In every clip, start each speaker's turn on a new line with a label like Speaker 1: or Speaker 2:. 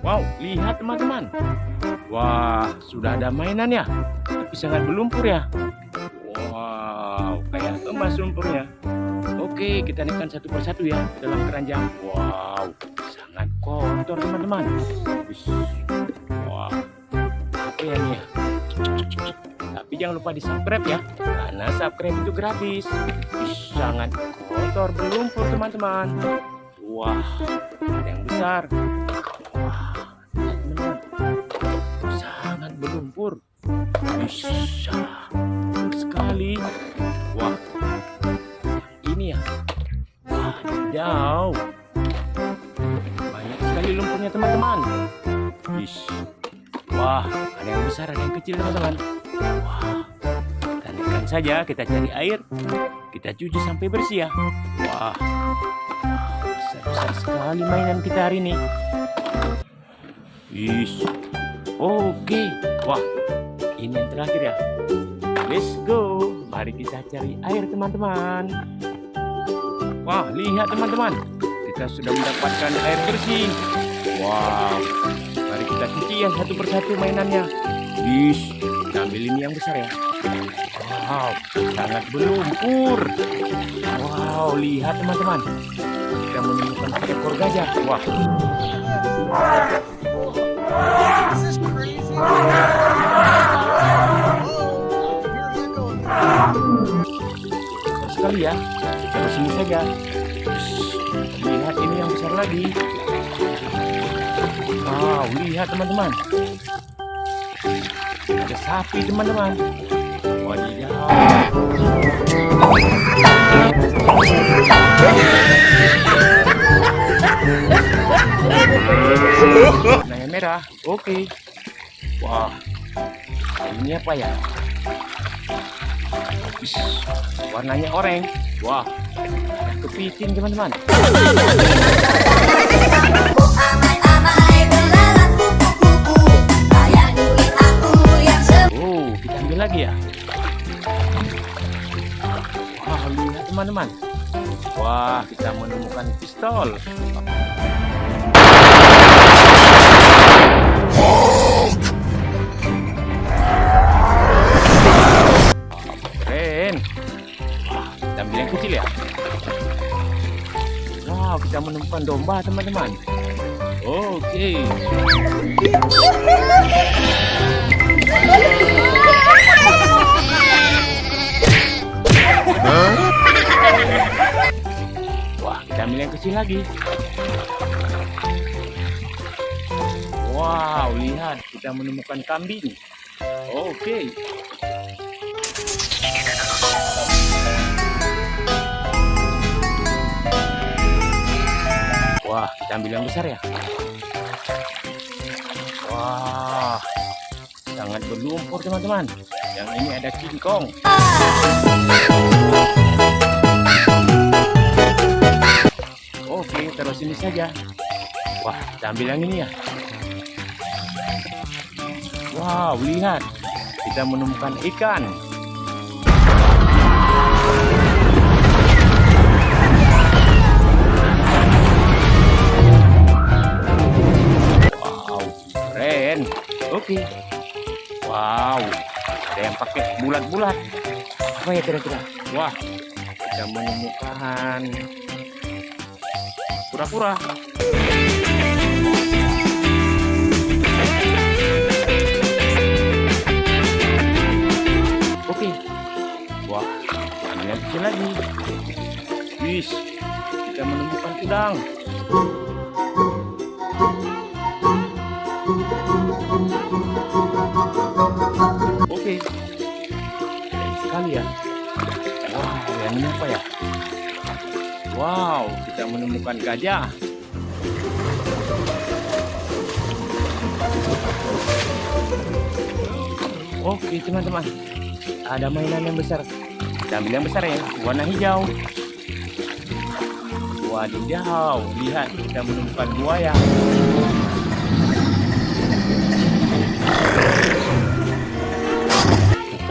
Speaker 1: Wow, lihat teman-teman. Wah, sudah ada mainan ya, tapi sangat berlumpur ya. Wow, kayak emas lumpurnya. Oke, kita naikkan satu persatu ya dalam keranjang. Wow, sangat kotor teman-teman. Wah, apa ya nih ya? Tapi jangan lupa di subscribe ya, karena subscribe itu gratis. Sangat kotor berlumpur teman-teman. Wah, ada yang besar. Wah, teman-teman, sangat berlumpur. Bisa sekali. Wah, ini ya. Wadidaw, banyak sekali lumpurnya teman-teman. Wah, ada yang besar, ada yang kecil teman-teman. Wah, tandaikan saja, kita cari air, kita cuci sampai bersih ya. Wah, besar sekali mainan kita hari ini. Oke. Wah, ini yang terakhir ya. Let's go. Mari kita cari air teman-teman. Wah, lihat teman-teman, kita sudah mendapatkan air bersih. Wow, mari kita cuci ya satu persatu mainannya. Kita ambil ini yang besar ya. Wow, sangat berlumpur. Wow, lihat teman-teman, kita menemukan seekor gajah. Wah,
Speaker 2: This is crazy.
Speaker 1: besar sekali ya. Terus sini saja. Lihat ini yang besar lagi. Wow, lihat teman-teman, ada sapi teman-teman. Wadidaw. Warnanya merah. Oke. Wah, ini apa ya? Warnanya oranye. Wah, kepiting teman-teman. Oh, kita ambil lagi ya. Wah, lihat teman-teman. Wah, kita menemukan pistol. Keren. Wah, kita ambil yang kecil ya. Wow, kita menemukan domba teman-teman. Oke. Wah, kita ambil yang kecil lagi. Wow, lihat, kita menemukan kambing. Oke. Wah, kita ambil yang besar ya. Wah, sangat berlumpur teman-teman. Yang ini ada King Kong. Oke, terus ini saja. Wah, kita ambil yang ini ya. Wow, lihat, kita menemukan ikan. Wow, keren. Oke. Wow, ada yang pakai bulat-bulat. Apa ya kira-kira? Wah, kita menemukan kura-kura. Oke. Wah, ambil yang kecil lagi. Kita menemukan udang. Oke, keren sekali ya. Wah, yang ini apa ya? Wow, kita menemukan gajah. Oke teman-teman, ada mainan yang besar. Kita ambil yang besar ya, warna hijau. Wadidaw, lihat, kita menemukan buaya.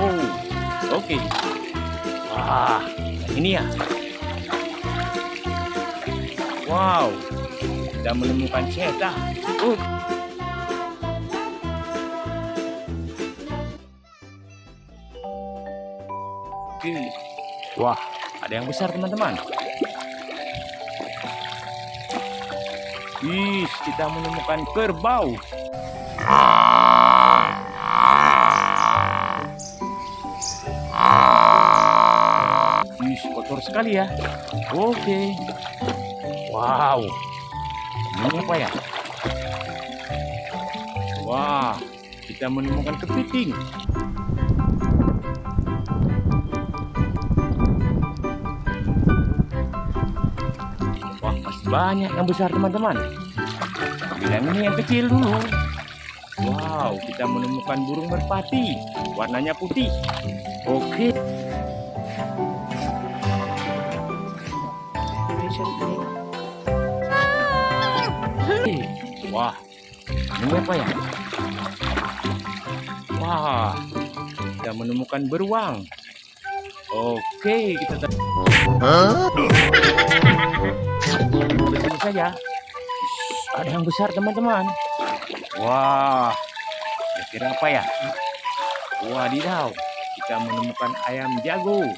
Speaker 1: Oh, oke. Wah, ini ya. Wow, kita menemukan cetak. Wah, ada yang besar teman-teman. Wih, kita menemukan kerbau. Wih, kotor sekali ya. Oke. Wow. Ini apa ya? Wah, kita menemukan kepiting. Wah, masih banyak yang besar teman-teman. Yang ini yang kecil dulu. Wow, kita menemukan burung merpati. Warnanya putih. Oke. Wah, ini apa ya? Wah, kita menemukan beruang. Oke, kita bersih saja. Ada yang besar teman-teman. Wah, kira-kira apa ya? Wadidaw, kita menemukan ayam jago.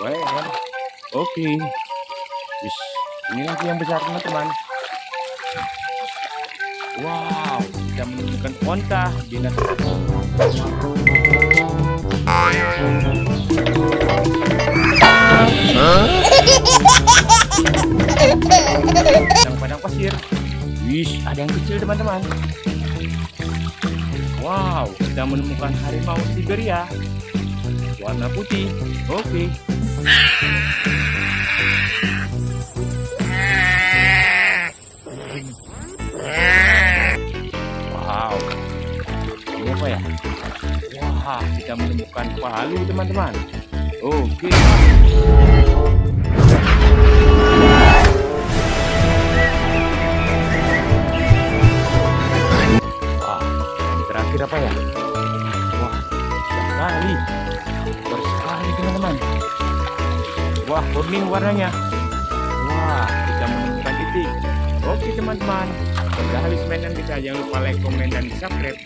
Speaker 1: Well, oke. Wis, ini lagi yang besar teman-teman. Wow, kita menemukan onta binatang. Yang padang pasir. Wis, ada yang kecil teman-teman. Wow, kita menemukan harimau Siberia. Warna putih. Oke. Wow. Ini apa ya? Wah, kita menemukan palu teman-teman. Oke. Wah, yang terakhir apa ya? Wah, sekali. Bersekali teman-teman. Wah, kuning warnanya. Wah, kita menemukan titik. Oke teman-teman, semoga halus mainan kita. Jangan lupa like, komen, dan subscribe.